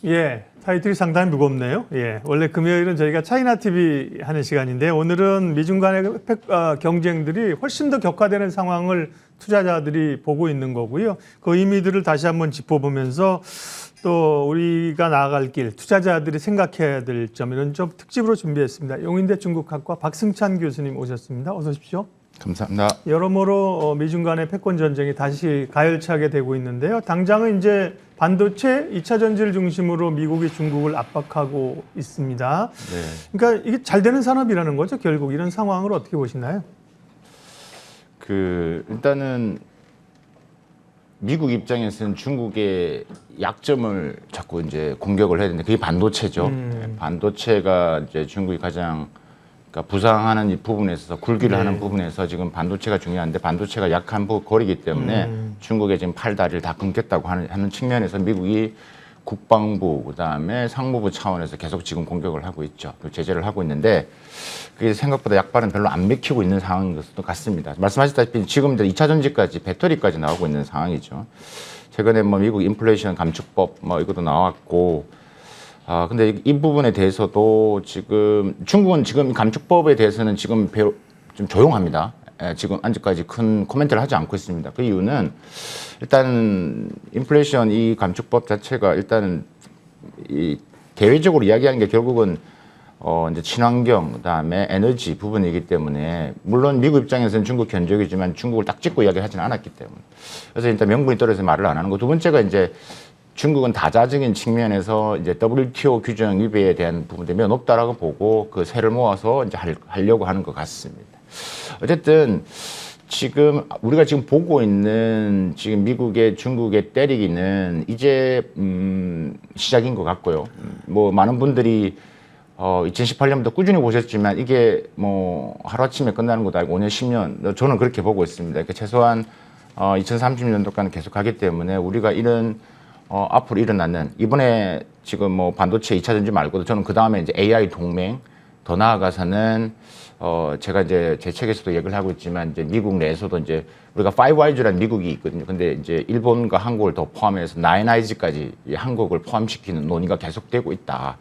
예, 타이틀이 상당히 무겁네요. 예, 원래 금요일은 저희가 차이나 TV 하는 시간인데 오늘은 미중 간의 경쟁들이 훨씬 더 격화되는 상황을 투자자들이 보고 있는 거고요. 그 의미들을 다시 한번 짚어보면서 또 우리가 나아갈 길, 투자자들이 생각해야 될 점 이런 좀 특집으로 준비했습니다. 용인대 중국학과 박승찬 교수님 오셨습니다. 어서 오십시오. 감사합니다. 여러모로 미중 간의 패권 전쟁이 다시 가열차게 되고 있는데요. 당장은 이제 반도체 2차 전지를 중심으로 미국이 중국을 압박하고 있습니다. 네. 그러니까 이게 잘 되는 산업이라는 거죠. 결국 이런 상황을 어떻게 보시나요? 일단은 미국 입장에서는 중국의 약점을 자꾸 이제 공격을 해야 되는데 그게 반도체죠. 반도체가 이제 중국이 가장 그러니까 부상하는 이 부분에 있어서 굴기를 하는 부분에서 지금 반도체가 중요한데 반도체가 약한 거리기 때문에 중국의 지금 팔다리를 다 끊겠다고 하는 측면에서 미국이 국방부 그다음에 상무부 차원에서 계속 지금 공격을 하고 있죠. 제재를 하고 있는데 그게 생각보다 약발은 별로 안 맥히고 있는 상황인 것도 같습니다. 말씀하셨다시피 지금 이제 2차 전지까지 배터리까지 나오고 있는 상황이죠. 최근에 뭐 미국 인플레이션 감축법 뭐 이것도 나왔고 근데 이 부분에 대해서도 지금 중국은 지금 감축법에 대해서는 지금 좀 조용합니다. 지금 아직까지 큰 코멘트를 하지 않고 있습니다. 그 이유는 일단 인플레이션 이 감축법 자체가 일단은 이 대외적으로 이야기하는 게 결국은 이제 친환경 그다음에 에너지 부분이기 때문에 물론 미국 입장에서는 중국 견적이지만 중국을 딱 찍고 이야기하지는 않았기 때문에 그래서 일단 명분이 떨어져서 말을 안 하는 거. 두 번째가 이제 중국은 다자적인 측면에서 이제 WTO 규정 위배에 대한 부분들이 매우 높다라고 보고 그 세를 모아서 이제 하려고 하는 것 같습니다. 어쨌든 지금 우리가 지금 보고 있는 지금 미국의 중국의 때리기는 이제 시작인 것 같고요. 뭐 많은 분들이 2018년부터 꾸준히 보셨지만 이게 뭐 하루아침에 끝나는 것도 아니고 5년, 10년 저는 그렇게 보고 있습니다. 그러니까 최소한 2030년도까지 계속 하기 때문에 우리가 이런 앞으로 일어나는 이번에 지금 뭐 반도체 2차 전지 말고도 저는 그 다음에 이제 AI 동맹 더 나아가서는 제가 이제 제 책에서도 얘기를 하고 있지만 이제 미국 내에서도 이제 우리가 Five Eyes라는 미국이 있거든요. 근데 이제 일본과 한국을 더 포함해서 Nine Eyes까지 한국을 포함시키는 논의가 계속되고 있다.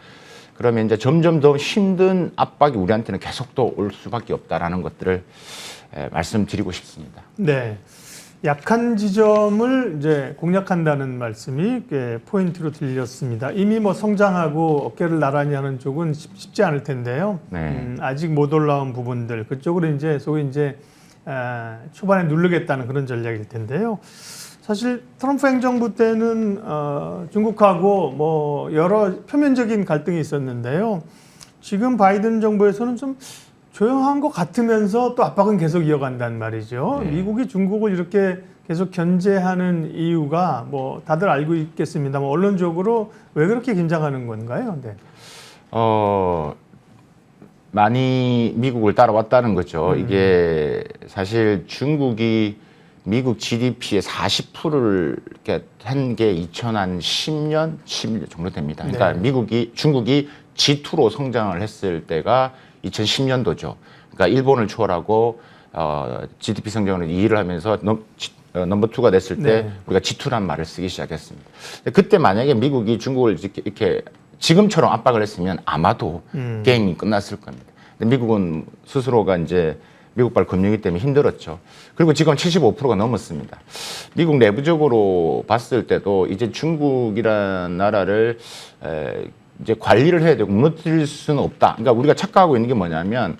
그러면 이제 점점 더 힘든 압박이 우리한테는 계속 또 올 수밖에 없다라는 것들을 말씀드리고 싶습니다. 네. 약한 지점을 이제 공략한다는 말씀이 포인트로 들렸습니다. 이미 뭐 성장하고 어깨를 나란히 하는 쪽은 쉽지 않을 텐데요. 네. 아직 못 올라온 부분들 그쪽으로 이제 소위 이제 초반에 누르겠다는 그런 전략일 텐데요. 사실 트럼프 행정부 때는 중국하고 뭐 여러 표면적인 갈등이 있었는데요. 지금 바이든 정부에서는 좀 조용한 것 같으면서 또 압박은 계속 이어간단 말이죠. 네. 미국이 중국을 이렇게 계속 견제하는 이유가 뭐 다들 알고 있겠습니다만 언론적으로 왜 그렇게 긴장하는 건가요? 네. 많이 미국을 따라왔다는 거죠. 이게 사실 중국이 미국 GDP의 40%를 이렇게 한 게 2010년, 11년 정도 됩니다. 그러니까 네. 중국이 G2로 성장을 했을 때가 2010년도죠. 그러니까 일본을 초월하고 GDP 성장을 2위를 하면서 넘버 2가 됐을 때 우리가 G2란 말을 쓰기 시작했습니다. 그때 만약에 미국이 중국을 이렇게 지금처럼 압박을 했으면 아마도 게임이 끝났을 겁니다. 근데 미국은 스스로가 이제 미국발 금융위 때문에 힘들었죠. 그리고 지금 75%가 넘었습니다. 미국 내부적으로 봤을 때도 이제 중국이라는 나라를 이제 관리를 해야 되고 무너뜨릴 수는 없다. 그러니까 우리가 착각하고 있는 게 뭐냐면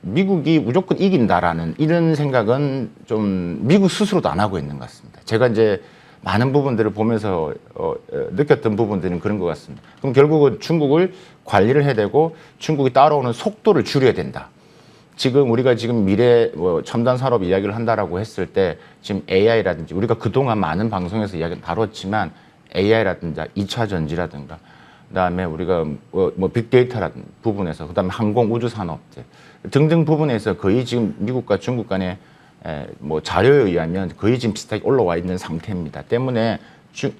미국이 무조건 이긴다라는 이런 생각은 좀 미국 스스로도 안 하고 있는 것 같습니다. 제가 이제 많은 부분들을 보면서 느꼈던 부분들은 그런 것 같습니다. 그럼 결국은 중국을 관리를 해야 되고 중국이 따라오는 속도를 줄여야 된다. 지금 우리가 지금 미래 첨단 산업 이야기를 한다라고 했을 때 지금 AI라든지 우리가 그동안 많은 방송에서 이야기 다뤘지만 AI라든지 2차 전지라든가 그다음에 우리가 뭐 빅데이터라든 부분에서 그다음에 항공 우주 산업들 등등 부분에서 거의 지금 미국과 중국 간에 뭐 자료에 의하면 거의 지금 비슷하게 올라와 있는 상태입니다. 때문에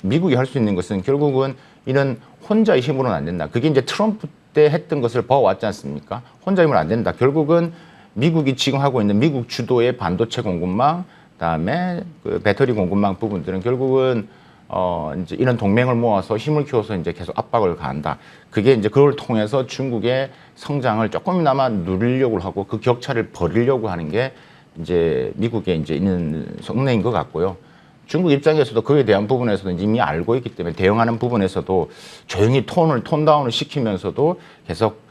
미국이 할 수 있는 것은 결국은 이런 혼자의 힘으로는 안 된다. 그게 이제 트럼프 때 했던 것을 봐왔지 않습니까? 혼자 힘으로 안 된다. 결국은 미국이 지금 하고 있는 미국 주도의 반도체 공급망, 그다음에 그 배터리 공급망 부분들은 결국은 이제 이런 동맹을 모아서 힘을 키워서 이제 계속 압박을 가한다. 그게 이제 그걸 통해서 중국의 성장을 조금이나마 누리려고 하고 그 격차를 벌이려고 하는 게 이제 미국에 이제 있는 속내인 것 같고요. 중국 입장에서도 그에 대한 부분에서도 이미 알고 있기 때문에 대응하는 부분에서도 조용히 톤다운을 시키면서도 계속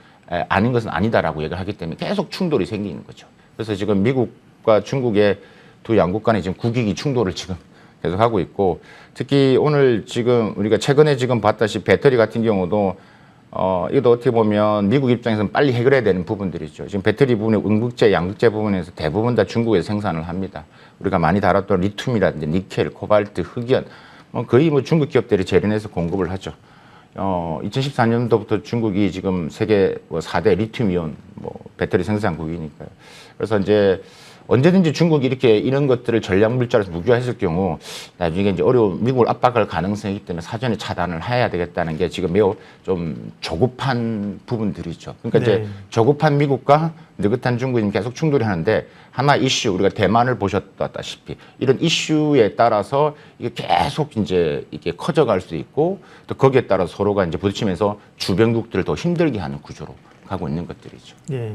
아닌 것은 아니다라고 얘기를 하기 때문에 계속 충돌이 생기는 거죠. 그래서 지금 미국과 중국의 두 양국 간에 지금 국익이 충돌을 지금 계속 하고 있고, 특히 오늘 지금 우리가 최근에 지금 봤다시피 배터리 같은 경우도 이것도 어떻게 보면 미국 입장에서는 빨리 해결해야 되는 부분들이죠. 지금 배터리 부분의 음극재, 양극재 부분에서 대부분 다 중국에서 생산을 합니다. 우리가 많이 다뤘던 리튬이라든지 니켈, 코발트, 흑연, 거의 중국 기업들이 재련해서 공급을 하죠. 2014년도부터 중국이 지금 세계 4대 리튬이온 배터리 생산국이니까요. 그래서 이제 언제든지 중국이 이렇게 이런 것들을 전략 물자로서 무기화했을 경우 나중에 이제 미국을 압박할 가능성이 있기 때문에 사전에 차단을 해야 되겠다는 게 지금 매우 좀 조급한 부분들이죠. 그러니까 이제 조급한 미국과 느긋한 중국이 계속 충돌이 하는데, 하나 이슈, 우리가 대만을 보셨다시피 이런 이슈에 따라서 이게 계속 이제 이게 커져갈 수 있고, 또 거기에 따라 서로가 이제 부딪히면서 주변국들을 더 힘들게 하는 구조로 가고 있는 것들이죠. 예.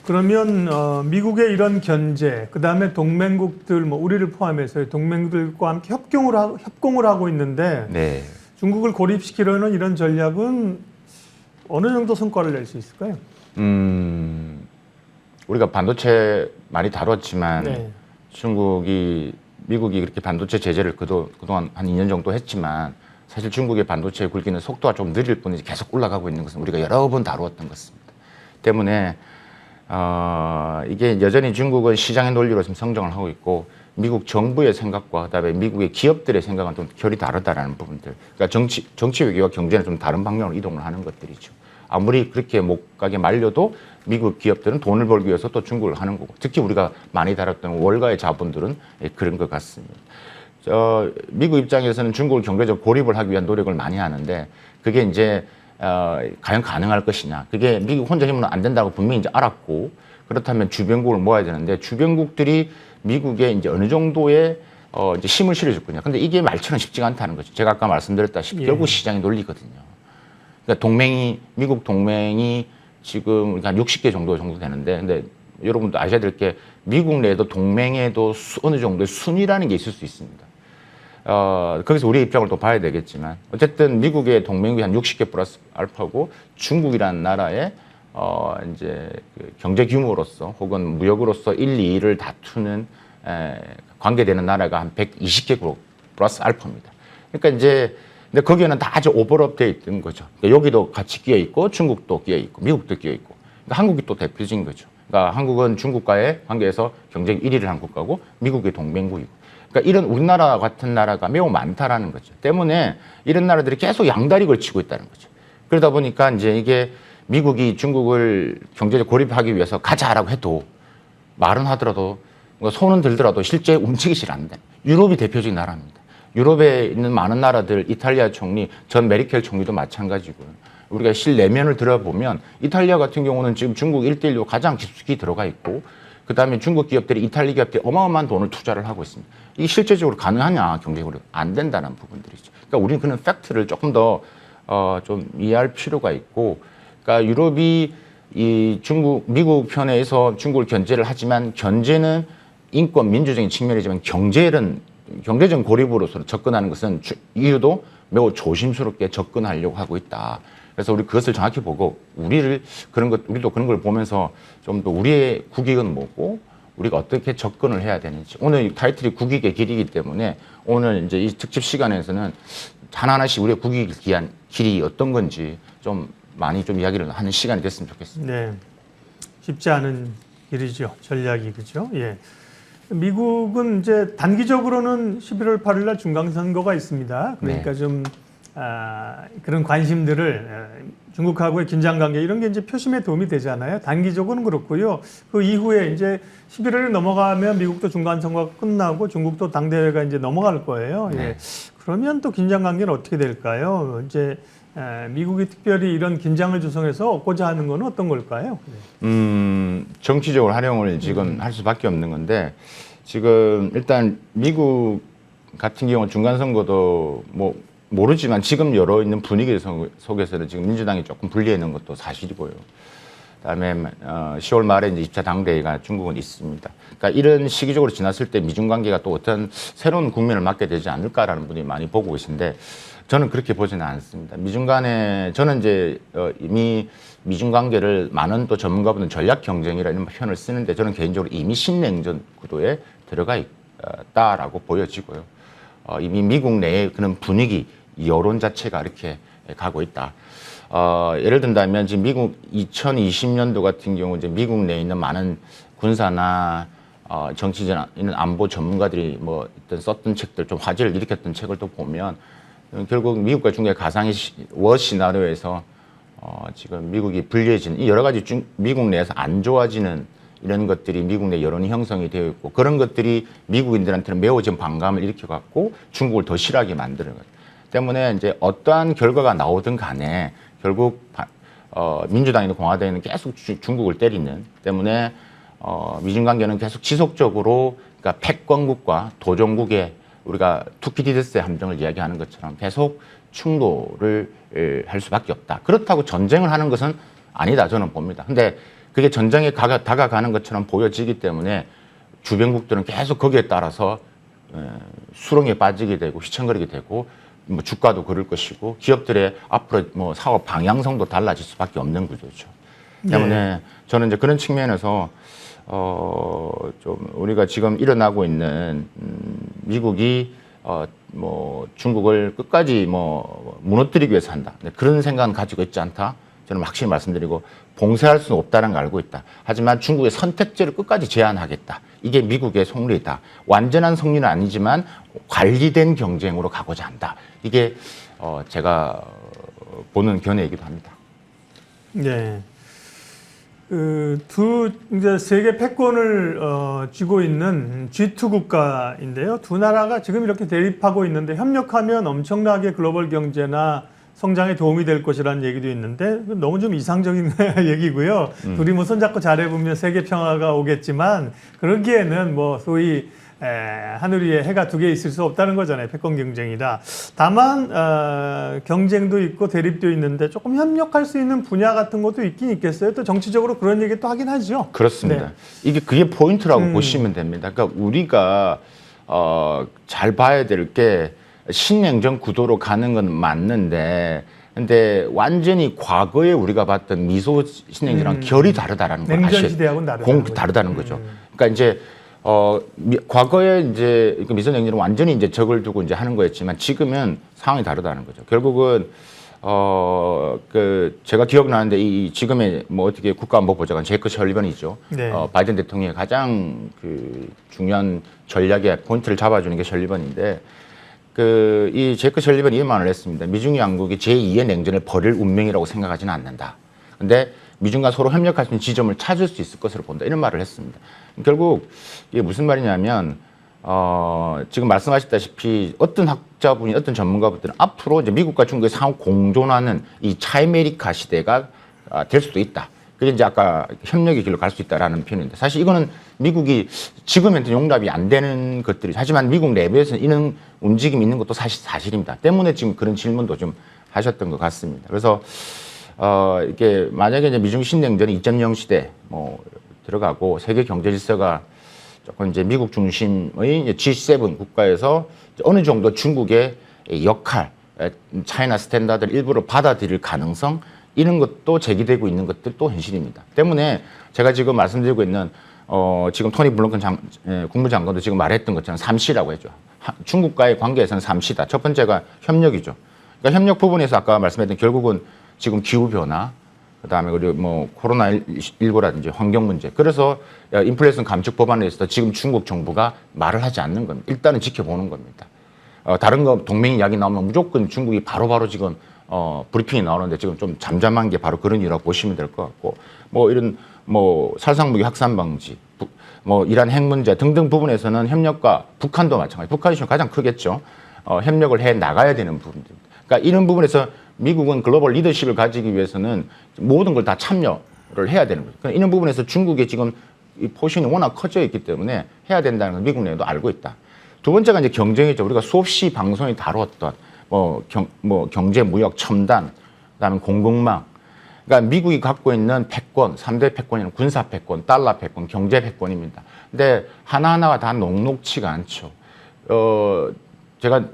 그러면 미국의 이런 견제, 그 다음에 동맹국들, 우리를 포함해서 동맹국들과 함께 협공을 하고 있는데, 네. 중국을 고립시키려는 이런 전략은 어느 정도 성과를 낼 수 있을까요? 우리가 반도체 많이 다뤘지만 네. 미국이 그렇게 반도체 제재를 그동안 한 2년 정도 했지만, 사실 중국의 반도체 굵기는 속도가 좀 느릴 뿐이지 계속 올라가고 있는 것은 우리가 여러 번 다루었던 것입니다. 때문에 이게 여전히 중국은 시장의 논리로 지금 성장을 하고 있고, 미국 정부의 생각과 그다음에 미국의 기업들의 생각은 좀 결이 다르다라는 부분들. 그러니까 정치 외교와 경제는 좀 다른 방향으로 이동을 하는 것들이죠. 아무리 그렇게 못 가게 말려도 미국 기업들은 돈을 벌기 위해서 또 중국을 하는 거고, 특히 우리가 많이 다뤘던 월가의 자본들은 그런 것 같습니다. 미국 입장에서는 중국을 경제적 고립을 하기 위한 노력을 많이 하는데, 그게 이제 과연 가능할 것이냐. 그게 미국 혼자 힘으로는 안 된다고 분명히 이제 알았고, 그렇다면 주변국을 모아야 되는데, 주변국들이 미국에 이제 어느 정도의 이제 힘을 실어줄 거냐. 근데 이게 말처럼 쉽지가 않다는 거죠. 제가 아까 말씀드렸다시피 결국 시장이 논리거든요. 그러니까 미국 동맹이 지금 한 60개 정도 되는데, 근데 여러분도 아셔야 될 게 미국 내에도 동맹에도 어느 정도의 순위라는 게 있을 수 있습니다. 거기서 우리의 입장을 또 봐야 되겠지만, 어쨌든 미국의 동맹국이 한 60개 플러스 알파고, 중국이라는 나라의 이제 그 경제 규모로서 혹은 무역으로서 1, 2위를 다투는 관계되는 나라가 한 120개 플러스 알파입니다. 그러니까 이제 근데 거기에는 다 아주 오버랩되어 있던 거죠. 그러니까 여기도 같이 끼어 있고, 중국도 끼어 있고, 미국도 끼어 있고, 그러니까 한국이 또 대표적인 거죠. 그러니까 한국은 중국과의 관계에서 경쟁 1위를 한 국가고, 미국의 동맹국이고. 그러니까 이런 우리나라 같은 나라가 매우 많다라는 거죠. 때문에 이런 나라들이 계속 양다리 걸치고 있다는 거죠. 그러다 보니까 이제 이게 미국이 중국을 경제적 고립하기 위해서 가자라고 해도, 말은 하더라도 손은 들더라도 실제 움직이질 않는다. 유럽이 대표적인 나라입니다. 유럽에 있는 많은 나라들, 이탈리아 총리, 전 메르켈 총리도 마찬가지고요. 우리가 실내면을 들어보면 이탈리아 같은 경우는 지금 중국 1대1로 가장 깊숙이 들어가 있고, 그 다음에 중국 기업들이 이탈리 기업들이 어마어마한 돈을 투자를 하고 있습니다. 이게 실제적으로 가능하냐, 경제적으로 안 된다는 부분들이죠. 그러니까 우리는 그런 팩트를 조금 더 좀 이해할 필요가 있고, 그러니까 유럽이 미국 편에서 중국을 견제를 하지만, 견제는 인권, 민주적인 측면이지만 경제적 고립으로서 접근하는 것은 이유도 매우 조심스럽게 접근하려고 하고 있다. 그래서 우리 그것을 정확히 보고, 우리도 그런 걸 보면서 좀 더 우리의 국익은 뭐고, 우리가 어떻게 접근을 해야 되는지. 오늘 타이틀이 국익의 길이기 때문에 오늘 이제 이 특집 시간에서는 하나하나씩 우리의 국익을 위한 길이 어떤 건지 좀 많이 좀 이야기를 하는 시간이 됐으면 좋겠습니다. 네. 쉽지 않은 길이죠. 전략이, 그죠? 예. 미국은 이제 단기적으로는 11월 8일 날 중간선거가 있습니다. 그러니까 좀 그런 관심들을 중국하고의 긴장 관계 이런 게 이제 표심에 도움이 되잖아요. 단기적으로는 그렇고요. 그 이후에 이제 11월이 넘어가면 미국도 중간선거가 끝나고 중국도 당대회가 이제 넘어갈 거예요. 예. 그러면 또 긴장 관계는 어떻게 될까요? 이제 미국이 특별히 이런 긴장을 조성해서 얻고자 하는 건 어떤 걸까요? 정치적으로 활용을 지금 할 수밖에 없는 건데, 지금 일단 미국 같은 경우 중간 선거도 뭐 모르지만 지금 열어 있는 분위기 속에서는 지금 민주당이 조금 불리해 있는 것도 사실이고요. 그다음에 10월 말에 이제 2차 당대회가 중국은 있습니다. 그러니까 이런 시기적으로 지났을 때 미중 관계가 또 어떤 새로운 국면을 맞게 되지 않을까라는 분이 많이 보고 계신데 저는 그렇게 보지는 않습니다. 미중 간에 저는 이제 이미 미중 관계를 많은 또 전문가분들 전략 경쟁이라는 표현을 쓰는데 저는 개인적으로 이미 신냉전 구도에 들어가 있다라고 보여지고요. 이미 미국 내에 그런 분위기, 여론 자체가 이렇게 가고 있다. 예를 든다면 지금 미국 2020년도 같은 경우 이제 미국 내에 있는 많은 군사나 정치전 있는 안보 전문가들이 뭐 어떤 썼던 책들 좀 화제를 일으켰던 책을 또 보면 결국 미국과 중국의 가상의 워 시나리오에서 지금 미국이 불리해진 이 여러 가지 미국 내에서 안 좋아지는 이런 것들이 미국 내 여론이 형성이 되어 있고 그런 것들이 미국인들한테는 매우 좀 반감을 일으켜갖고 중국을 더 싫어하게 만드는 것 때문에 이제 어떠한 결과가 나오든 간에 결국 민주당이나 공화당에는 계속 중국을 때리는 때문에 미중 관계는 계속 지속적으로 그러니까 패권국과 도전국의 우리가 투키디데스의 함정을 이야기하는 것처럼 계속 충돌을 할 수밖에 없다. 그렇다고 전쟁을 하는 것은 아니다 저는 봅니다. 근데 그게 전쟁에 다가가는 것처럼 보여지기 때문에 주변국들은 계속 거기에 따라서 수렁에 빠지게 되고 휘청거리게 되고 뭐 주가도 그럴 것이고 기업들의 앞으로 뭐 사업 방향성도 달라질 수밖에 없는 구조죠. 때문에 저는 이제 그런 측면에서 좀 우리가 지금 일어나고 있는 미국이 뭐 중국을 끝까지 뭐 무너뜨리기 위해서 한다. 그런 생각은 가지고 있지 않다. 저는 확실히 말씀드리고 봉쇄할 수는 없다는 걸 알고 있다. 하지만 중국의 선택지를 끝까지 제한하겠다. 이게 미국의 속리다. 완전한 속리는 아니지만 관리된 경쟁으로 가고자 한다. 이게 제가 보는 견해이기도 합니다. 네. 이제 세계 패권을 쥐고 있는 G2 국가인데요. 두 나라가 지금 이렇게 대립하고 있는데 협력하면 엄청나게 글로벌 경제나 성장에 도움이 될 것이라는 얘기도 있는데 너무 좀 이상적인 얘기고요. 둘이 뭐 손잡고 잘해보면 세계 평화가 오겠지만 그러기에는 뭐 소위 하늘 위에 해가 두 개 있을 수 없다는 거잖아요. 패권 경쟁이다. 다만 경쟁도 있고 대립도 있는데 조금 협력할 수 있는 분야 같은 것도 있긴 있겠어요. 또 정치적으로 그런 얘기 또 하긴 하죠. 그렇습니다. 네. 그게 포인트라고 보시면 됩니다. 그러니까 우리가 잘 봐야 될 게 신냉전 구도로 가는 건 맞는데 근데 완전히 과거에 우리가 봤던 미소 신냉전이랑 결이 다르다라는 걸 냉전 시대하고는 다르다는 거죠. 그러니까 이제 과거에 이제 미소 냉전은 완전히 이제 적을 두고 이제 하는 거였지만 지금은 상황이 다르다는 거죠. 결국은 제가 기억나는데 이 지금의 뭐 어떻게 국가안보보좌관 제이크 설리번이죠. 네. 바이든 대통령의 가장 그 중요한 전략의 포인트를 잡아주는 게 설리번인데 이 제이크 설리번이 이 말을 했습니다. 미중 양국이 제2의 냉전을 벌일 운명이라고 생각하지는 않는다. 근데 미중과 서로 협력할 수 있는 지점을 찾을 수 있을 것으로 본다. 이런 말을 했습니다. 결국 이게 무슨 말이냐면 지금 말씀하셨다시피 어떤 학자분이 어떤 전문가분들은 앞으로 이제 미국과 중국의 상호 공존하는 이 차이메리카 시대가 될 수도 있다. 그게 이제 아까 협력의 길로 갈 수 있다라는 표현인데 사실 이거는 미국이 지금은 용납이 안 되는 것들이 하지만 미국 내부에서는 이런 움직임이 있는 것도 사실입니다. 때문에 지금 그런 질문도 좀 하셨던 것 같습니다. 그래서 이게 만약에 이제 미중 신냉전이 2.0 시대 뭐 들어가고 세계 경제 질서가 조금 이제 미국 중심의 이제 G7 국가에서 어느 정도 중국의 역할, 차이나 스탠다드를 일부러 받아들일 가능성 이런 것도 제기되고 있는 것들도 현실입니다. 때문에 제가 지금 말씀드리고 있는 지금 토니 블링컨 국무장관도 지금 말했던 것처럼 3C라고 했죠. 중국과의 관계에서는 3C다. 첫 번째가 협력이죠. 그러니까 협력 부분에서 아까 말씀했던 결국은 지금 기후 변화, 그다음에 그리고 뭐 코로나19라든지 환경 문제. 그래서 인플레이션 감축 법안에 대해서 지금 중국 정부가 말을 하지 않는 겁니다. 일단은 지켜보는 겁니다. 다른 거 동맹 이야기 나오면 무조건 중국이 바로바로 지금 브리핑이 나오는데 지금 좀 잠잠한 게 바로 그런 이유라고 보시면 될 것 같고 뭐 이런 뭐 살상무기 확산 방지, 뭐 이란 핵 문제 등등 부분에서는 협력과 북한도 마찬가지. 북한이 가장 크겠죠. 협력을 해 나가야 되는 부분들. 그러니까 이런 부분에서 미국은 글로벌 리더십을 가지기 위해서는 모든 걸 다 참여를 해야 되는 거죠. 그러니까 이런 부분에서 중국의 지금 이 포션이 워낙 커져 있기 때문에 해야 된다는 걸 미국 내에도 알고 있다. 두 번째가 이제 경쟁이죠. 우리가 수없이 방송에 다뤘던 경제, 무역, 첨단, 그다음에 공급망. 그러니까 미국이 갖고 있는 패권, 3대 패권이는 군사 패권, 달러 패권, 경제 패권입니다. 근데 하나하나가 다 녹록치가 않죠. 제가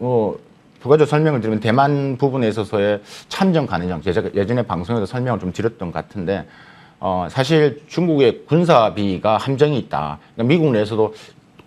부가적으로 설명을 드리면 대만 부분에 있어서의 참전 가능성, 제가 예전에 방송에서 설명을 좀 드렸던 것 같은데, 사실 중국의 군사비가 함정이 있다. 그러니까 미국 내에서도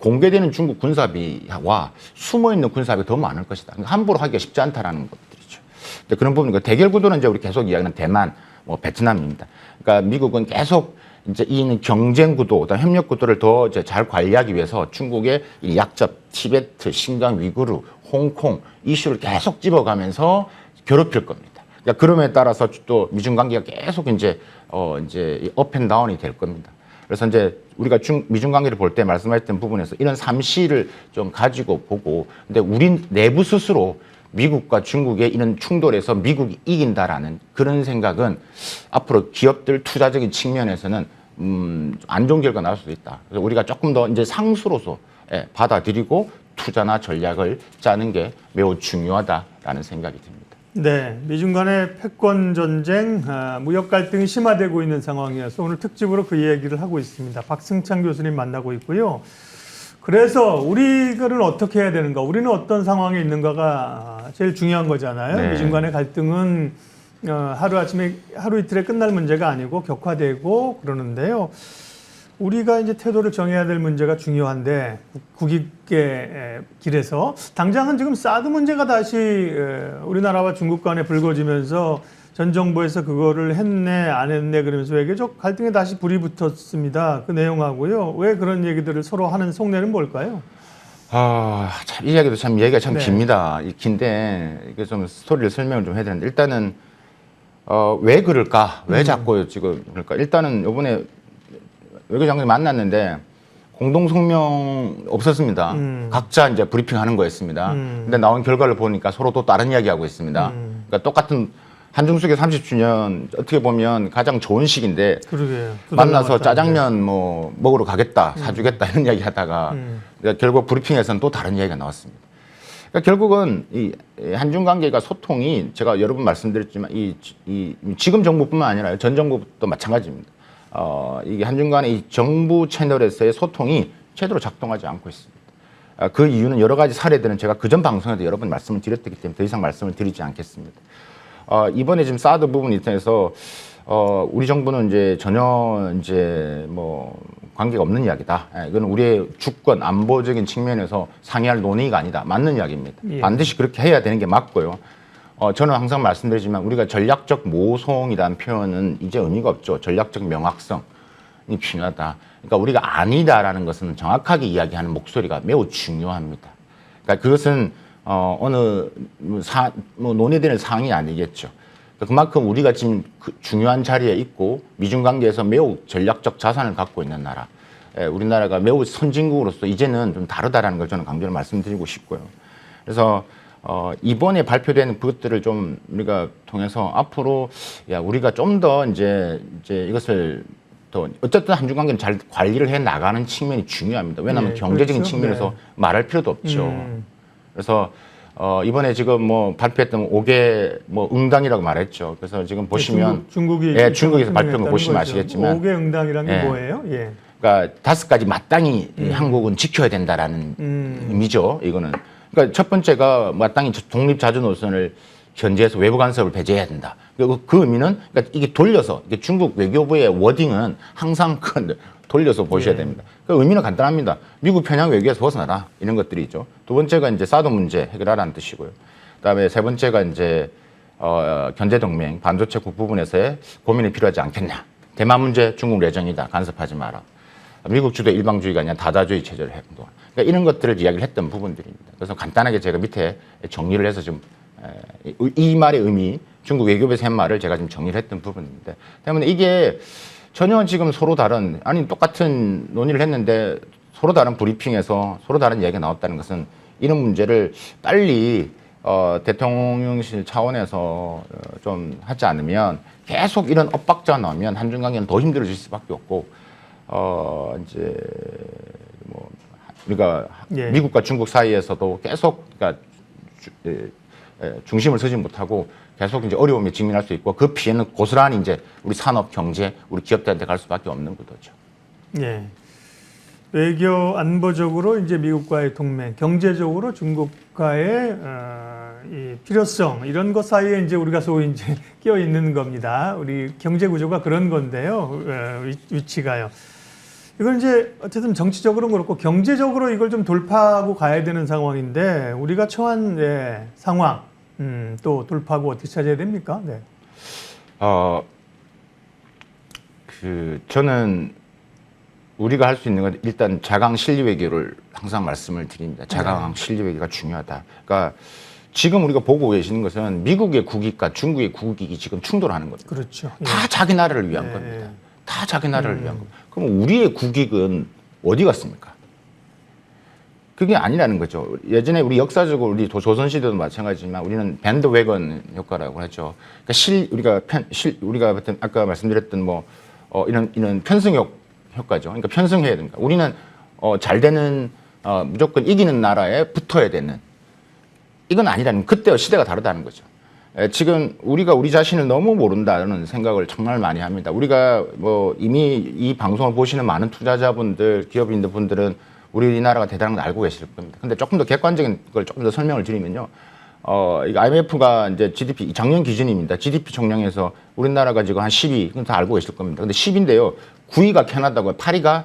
공개되는 중국 군사비와 숨어있는 군사비가 더 많을 것이다. 그러니까 함부로 하기가 쉽지 않다라는 것들이죠. 근데 그런 부분, 대결 구도는 이제 우리 계속 이야기하는 대만, 베트남입니다. 그러니까 미국은 계속 이제 이 경쟁 구도, 그다음 협력 구도를 더 이제 잘 관리하기 위해서 중국의 이 약점, 티베트, 신강, 위구르, 홍콩 이슈를 계속 집어가면서 괴롭힐 겁니다. 그러니까 그럼에 따라서 또 미중 관계가 계속 이제 업앤다운이 될 겁니다. 그래서 이제 우리가 미중 관계를 볼 때 말씀하셨던 부분에서 이런 삼시를 좀 가지고 보고, 근데 우리 내부 스스로 미국과 중국의 이런 충돌에서 미국이 이긴다라는 그런 생각은 앞으로 기업들 투자적인 측면에서는 안 좋은 결과가 나올 수도 있다. 그래서 우리가 조금 더 이제 상수로서 받아들이고 투자나 전략을 짜는 게 매우 중요하다라는 생각이 듭니다. 네, 미중 간의 패권 전쟁, 무역 갈등이 심화되고 있는 상황이어서 오늘 특집으로 그 얘기를 하고 있습니다. 박승창 교수님 만나고 있고요. 그래서 우리는 어떻게 해야 되는가, 우리는 어떤 상황에 있는가가 제일 중요한 거잖아요. 네. 미중 간의 갈등은 하루아침에 하루 이틀에 끝날 문제가 아니고 격화되고 그러는데요. 우리가 이제 태도를 정해야 될 문제가 중요한데, 국익의 길에서 당장은 지금 사드 문제가 다시 우리나라와 중국 간에 불거지면서 전 정부에서 그거를 했네 안 했네 그러면서 외교적 갈등에 다시 불이 붙었습니다. 그 내용하고요. 왜 그런 얘기들을 서로 하는 속내는 뭘까요? 참, 이 이야기도 참 얘기가 참 네. 깁니다. 긴데 이게 좀 스토리를 설명을 좀 해야 되는데, 일단은 왜 그럴까? 왜 자꾸 지금 그럴까? 일단은 이번에 외교장관이 만났는데 공동 성명 없었습니다. 각자 이제 브리핑하는 거였습니다. 근데 나온 결과를 보니까 서로 또 다른 이야기하고 있습니다. 그러니까 똑같은 한중수계 30주년 어떻게 보면 가장 좋은 시기인데, 그러게요. 만나서 짜장면 먹으러 가겠다, 사주겠다 이런 이야기 하다가 그러니까 결국 브리핑에서는 또 다른 이야기가 나왔습니다. 그러니까 결국은 이 한중 관계가 소통이, 제가 여러 번 말씀드렸지만 이 지금 정부뿐만 아니라 전 정부도 마찬가지입니다. 이게 한중 간의 이 정부 채널에서의 소통이 제대로 작동하지 않고 있습니다. 그 이유는 여러 가지 사례들은 제가 그전 방송에도 여러 번 말씀을 드렸기 때문에 더 이상 말씀을 드리지 않겠습니다. 이번에 지금 사드 부분 입장에서 우리 정부는 이제 전혀 이제 관계가 없는 이야기다. 이건 우리의 주권 안보적인 측면에서 상의할 논의가 아니다. 맞는 이야기입니다. 예. 반드시 그렇게 해야 되는 게 맞고요. 저는 항상 말씀드리지만 우리가 전략적 모성이라는 표현은 이제 의미가 없죠. 전략적 명확성이 필요하다. 그러니까 우리가 아니다라는 것은 정확하게 이야기하는 목소리가 매우 중요합니다. 그러니까 그것은 어느 논의되는 사항이 아니겠죠. 그만큼 우리가 지금 중요한 자리에 있고 미중 관계에서 매우 전략적 자산을 갖고 있는 나라, 우리나라가 매우 선진국으로서 이제는 좀 다르다라는 걸 저는 강조를 말씀드리고 싶고요. 그래서 이번에 발표된 것들을 좀 우리가 통해서 앞으로 우리가 좀 더 이제 이것을 또 어쨌든 한중 관계는 잘 관리를 해 나가는 측면이 중요합니다. 왜냐하면 네, 경제적인 그렇죠. 측면에서 네. 말할 필요도 없죠. 그래서 이번에 지금 발표했던 5개 응당이라고 말했죠. 그래서 지금 보시면 중국에서 발표한 거 보시면 아시겠지만 5개 응당이란 게 뭐예요? 예. 그러니까 5가지 마땅히 한국은 지켜야 된다라는 의미죠. 이거는. 그러니까 첫 번째가 마땅히 독립 자주 노선을 견제해서 외부 간섭을 배제해야 된다. 그 의미는 그러니까 이게 돌려서 이게 중국 외교부의 워딩은 항상 돌려서 보셔야 됩니다. 그 의미는 간단합니다. 미국 편향 외교에서 벗어나라 이런 것들이 있죠. 두 번째가 이제 사드 문제 해결하라는 뜻이고요. 그다음에 세 번째가 이제 견제 동맹 반도체국 부분에서의 고민이 필요하지 않겠냐. 대만 문제 중국 내정이다. 간섭하지 마라. 미국 주도 일방주의가 아니라 다자주의 체제를 행동. 그러니까 이런 것들을 이야기를 했던 부분들입니다. 그래서 간단하게 제가 밑에 정리를 해서 좀 이 말의 의미, 중국 외교부에서 한 말을 제가 지금 정리를 했던 부분인데, 때문에 이게 전혀 지금 서로 다른, 똑같은 논의를 했는데 서로 다른 브리핑에서 서로 다른 이야기가 나왔다는 것은 이런 문제를 빨리 대통령실 차원에서 좀 하지 않으면 계속 이런 엇박자가 나오면 한중 관계는 더 힘들어질 수밖에 없고, 이제 우리가 예. 미국과 중국 사이에서도 계속 그러니까 중심을 서지 못하고 계속 이제 어려움에 직면할 수 있고 그 피해는 고스란히 이제 우리 산업, 경제, 우리 기업들한테 갈 수밖에 없는 구도죠. 예. 외교 안보적으로 이제 미국과의 동맹, 경제적으로 중국과의 이 필요성 이런 것 사이에 이제 우리가 소위 이제 끼어 있는 겁니다. 우리 경제 구조가 그런 건데요. 위치가요. 이건 이제 어쨌든 정치적으로는 그렇고 경제적으로 이걸 좀 돌파하고 가야 되는 상황인데 우리가 처한 상황 또 돌파하고 어떻게 찾아야 됩니까? 네. 저는 우리가 할 수 있는 건 일단 자강 실리 외교를 항상 말씀을 드립니다. 자강 실리 외교가 중요하다. 그러니까 지금 우리가 보고 계시는 것은 미국의 국익과 중국의 국익이 지금 충돌하는 겁니다. 그렇죠. 다 자기 나라를 위한 예. 겁니다. 다 자기 나라를 위한 겁니다. 그럼 우리의 국익은 어디 갔습니까? 그게 아니라는 거죠. 예전에 우리 역사적으로 우리 조선시대도 마찬가지지만 우리는 밴드웨건 효과라고 하죠. 그러니까 우리가 아까 말씀드렸던 이런 편승 효과죠. 그러니까 편승해야 됩니다. 우리는 잘 되는 무조건 이기는 나라에 붙어야 되는 이건 아니라는 그때와 시대가 다르다는 거죠. 지금 우리가 우리 자신을 너무 모른다는 생각을 정말 많이 합니다. 우리가 이미 이 방송을 보시는 많은 투자자분들, 기업인들분들은 우리나라가 대단한 걸 알고 계실 겁니다. 근데 조금 더 객관적인 걸 조금 더 설명을 드리면요. 이거 IMF가 이제 GDP 작년 기준입니다. GDP 총량에서 우리나라가 지금 한 10위, 그건 다 알고 계실 겁니다. 근데 10위인데요. 9위가 캐나다고 8위가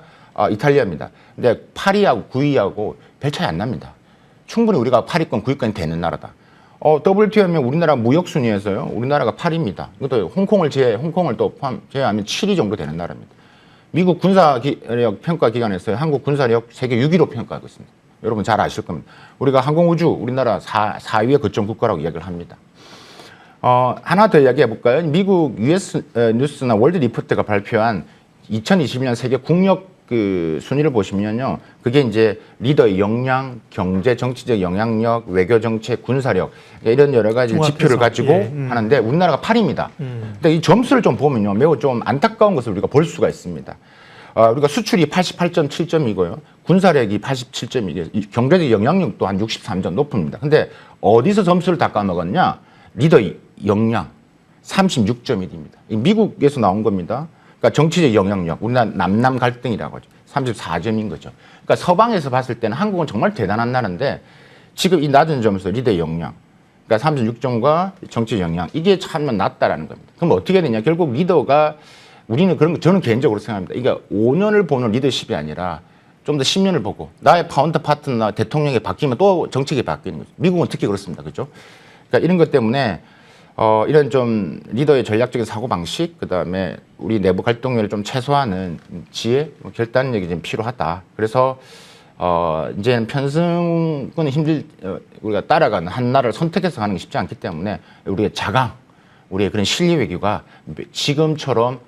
이탈리아입니다. 근데 8위하고 9위하고 별 차이 안 납니다. 충분히 우리가 8위권, 9위권이 되는 나라다. WTO면 우리나라 무역 순위에서요. 우리나라가 8위입니다. 이것도 홍콩을 또 제외하면 7위 정도 되는 나라입니다. 미국 군사력 평가기관에서 한국 군사력 세계 6위로 평가하고 있습니다. 여러분 잘 아실 겁니다. 우리가 항공우주 우리나라 4위의 거점 국가라고 이야기를 합니다. 하나 더 이야기해 볼까요? 미국 US 뉴스나 월드 리포트가 발표한 2021년 세계 국력 그 순위를 보시면요. 그게 이제 리더의 역량, 경제, 정치적 영향력, 외교 정책, 군사력 이런 여러 가지 지표를 가지고 하는데 우리나라가 8위입니다. 근데 이 점수를 좀 보면요. 매우 좀 안타까운 것을 우리가 볼 수가 있습니다. 우리가 수출이 88.7점이고요. 군사력이 87점이고 경제적 영향력도 한 63점 높습니다. 근데 어디서 점수를 다 까먹었냐? 리더의 역량 36점입니다. 미국에서 나온 겁니다. 그러니까 정치적 영향력, 우리나라 남남 갈등이라고 하죠. 34점인 거죠. 그러니까 서방에서 봤을 때는 한국은 정말 대단한 나라인데 지금 이 낮은 점수 리더의 역량, 그러니까 36점과 정치적 영향 이게 참 낮다라는 겁니다. 그럼 어떻게 되냐? 결국 리더가 우리는 그런 거 저는 개인적으로 생각합니다. 그러니까 5년을 보는 리더십이 아니라 좀 더 10년을 보고 나의 파운드 파트너 대통령이 바뀌면 또 정책이 바뀌는 거죠. 미국은 특히 그렇습니다. 그렇죠? 그러니까 이런 것 때문에 이런 좀 리더의 전략적인 사고방식, 그 다음에 우리 내부 갈등률을 좀 최소화하는 지혜, 결단력이 좀 필요하다. 그래서, 이제는 편승은 우리가 따라가는 한 나라를 선택해서 가는 게 쉽지 않기 때문에 우리의 자강, 우리의 그런 실리 외교가 지금처럼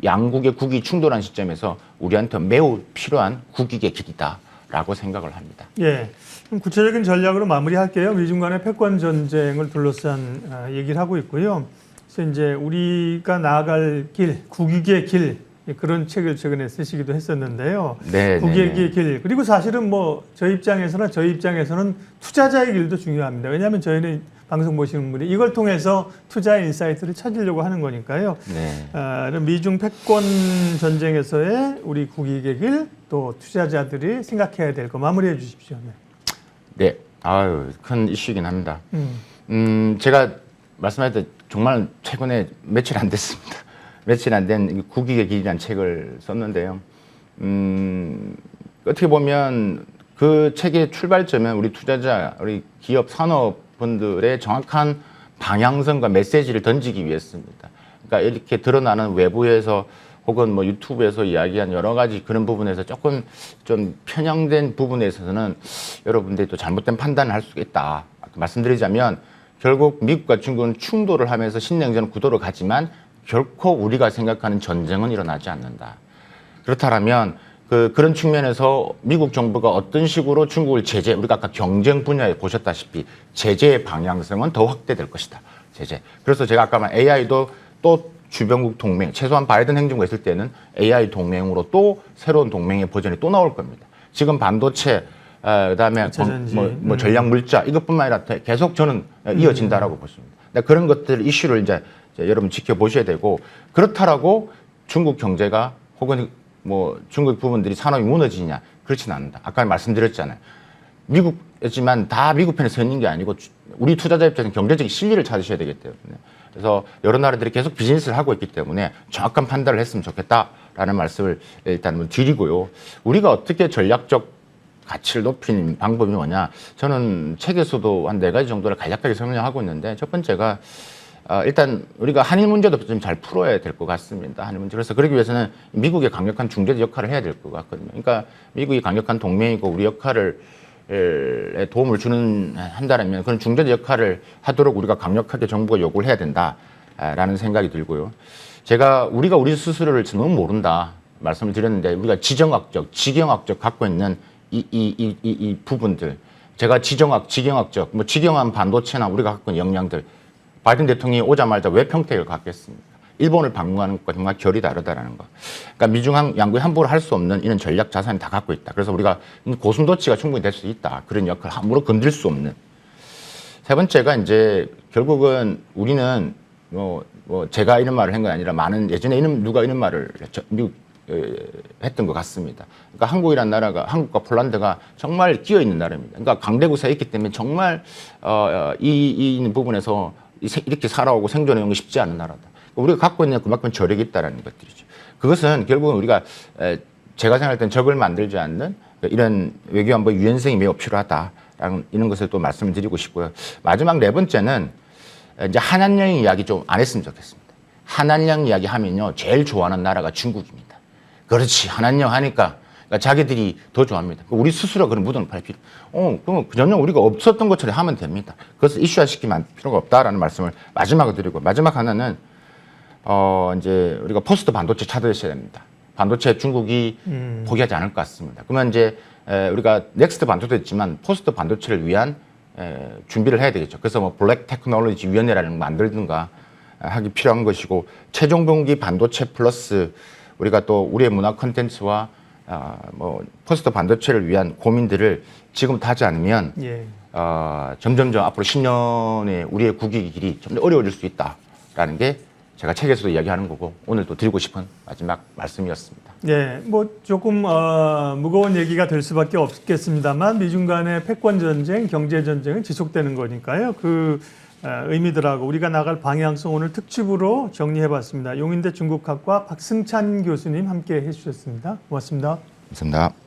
양국의 국익이 충돌한 시점에서 우리한테 매우 필요한 국익의 길이다라고 생각을 합니다. 예. 그럼 구체적인 전략으로 마무리할게요. 미중 간의 패권 전쟁을 둘러싼 얘기를 하고 있고요. 그래서 이제 우리가 나아갈 길, 국익의 길 그런 책을 최근에 쓰시기도 했었는데요. 네, 국익의 길 그리고 사실은 저희 입장에서는 투자자의 길도 중요합니다. 왜냐하면 저희는 방송 보시는 분이 이걸 통해서 투자의 인사이트를 찾으려고 하는 거니까요. 네. 미중 패권 전쟁에서의 우리 국익의 길 또 투자자들이 생각해야 될 거 마무리해 주십시오. 네. 네. 큰 이슈이긴 합니다. 제가 말씀하셨듯 정말 최근에 며칠 안 됐습니다. 며칠 안 된 국익의 길이라는 책을 썼는데요. 어떻게 보면 그 책의 출발점은 우리 투자자, 우리 기업 산업분들의 정확한 방향성과 메시지를 던지기 위해서입니다. 그러니까 이렇게 드러나는 외부에서 혹은 유튜브에서 이야기한 여러 가지 그런 부분에서 조금 좀 편향된 부분에 있어서는 여러분들이 또 잘못된 판단을 할 수 있다. 말씀드리자면 결국 미국과 중국은 충돌을 하면서 신냉전 구도로 가지만 결코 우리가 생각하는 전쟁은 일어나지 않는다. 그렇다면 그런 측면에서 미국 정부가 어떤 식으로 중국을 제재, 우리가 아까 경쟁 분야에 보셨다시피 제재의 방향성은 더 확대될 것이다. 제재. 그래서 제가 아까 말한 AI도 또 주변국 동맹, 최소한 바이든 행정부가 있을 때는 AI 동맹으로 또 새로운 동맹의 버전이 또 나올 겁니다. 지금 반도체, 그다음에 전지. 뭐 전략 물자 이것뿐만 아니라 계속 저는 이어진다라고 보십니다. 그런 것들 이슈를 이제 여러분 지켜보셔야 되고 그렇다라고 중국 경제가 혹은 뭐 중국 부분들이 산업이 무너지냐 그렇지는 않는다. 아까 말씀드렸잖아요. 미국이지만 다 미국 편에 서 있는 게 아니고 우리 투자자 입장에서 경제적 실리를 찾으셔야 되기 때문에 그래서 여러 나라들이 계속 비즈니스를 하고 있기 때문에 정확한 판단을 했으면 좋겠다라는 말씀을 일단 드리고요. 우리가 어떻게 전략적 가치를 높이는 방법이 뭐냐? 저는 책에서도 한 4가지 정도를 간략하게 설명하고 있는데 첫 번째가 일단 우리가 한일 문제도 좀 잘 풀어야 될 것 같습니다. 한일 문제. 그래서 그러기 위해서는 미국의 강력한 중재자 역할을 해야 될 것 같거든요. 그러니까 미국이 강력한 동맹이고 우리 역할을 도움을 한다면 그런 중재자 역할을 하도록 우리가 강력하게 정부가 요구를 해야 된다라는 생각이 들고요. 우리가 우리 스스로를 너무 모른다 말씀을 드렸는데 우리가 지정학적, 지경학적 갖고 있는 이 부분들 제가 지경학적, 뭐 지경한 반도체나 우리가 갖고 있는 역량들 바이든 대통령이 오자마자 왜 평택을 갔겠습니까? 일본을 방문하는 것과 정말 결이 다르다라는 거. 그러니까 미중 양국이 함부로 할 수 없는 이런 전략 자산이 다 갖고 있다. 그래서 우리가 고슴도치가 충분히 될 수 있다. 그런 역할을 함부로 건들 수 없는. 세 번째가 이제 결국은 우리는 뭐 제가 이런 말을 한 건 아니라 많은 예전에 누가 이런 말을 했던 것 같습니다. 그러니까 한국이란 나라가 한국과 폴란드가 정말 끼어 있는 나라입니다. 그러니까 강대국사에 있기 때문에 정말 이 부분에서 이렇게 살아오고 생존해 온 게 쉽지 않은 나라다. 우리가 갖고 있는 그만큼 저력이 있다는 것들이죠. 그것은 결국은 우리가 제가 생각할 땐 적을 만들지 않는 이런 외교안보 유연성이 매우 필요하다라는 이런 것을 또 말씀을 드리고 싶고요. 마지막 4번째는 이제 한한령 이야기 좀 안 했으면 좋겠습니다. 한한령 이야기 하면요 제일 좋아하는 나라가 중국입니다. 그렇지 한한령 하니까 그러니까 자기들이 더 좋아합니다. 우리 스스로 그런 무덤을 팔 필요. 그럼 전혀 우리가 없었던 것처럼 하면 됩니다. 그것을 이슈화 시키면 필요가 없다라는 말씀을 마지막으로 드리고 마지막 하나는 이제 우리가 포스트 반도체 찾으셔야 됩니다. 반도체 중국이 포기하지 않을 것 같습니다. 그러면 이제 우리가 넥스트 반도체도 있지만 포스트 반도체를 위한 준비를 해야 되겠죠. 그래서 뭐 블랙 테크놀로지 위원회라는 걸 만들든가 하기 필요한 것이고 최종 분기 반도체 플러스 우리가 또 우리의 문화 콘텐츠와 뭐 포스트 반도체를 위한 고민들을 지금부터 하지 않으면 점점점 앞으로 10년의 우리의 국익의 길이 점점 어려워질 수 있다라는 게 제가 책에서도 이야기하는 거고 오늘 또 드리고 싶은 마지막 말씀이었습니다. 네, 뭐 조금 무거운 얘기가 될 수밖에 없겠습니다만 미중 간의 패권 전쟁, 경제 전쟁은 지속되는 거니까요. 그 의미들하고 우리가 나갈 방향성 오늘 특집으로 정리해봤습니다. 용인대 중국학과 박승찬 교수님 함께 해주셨습니다. 고맙습니다. 감사합니다.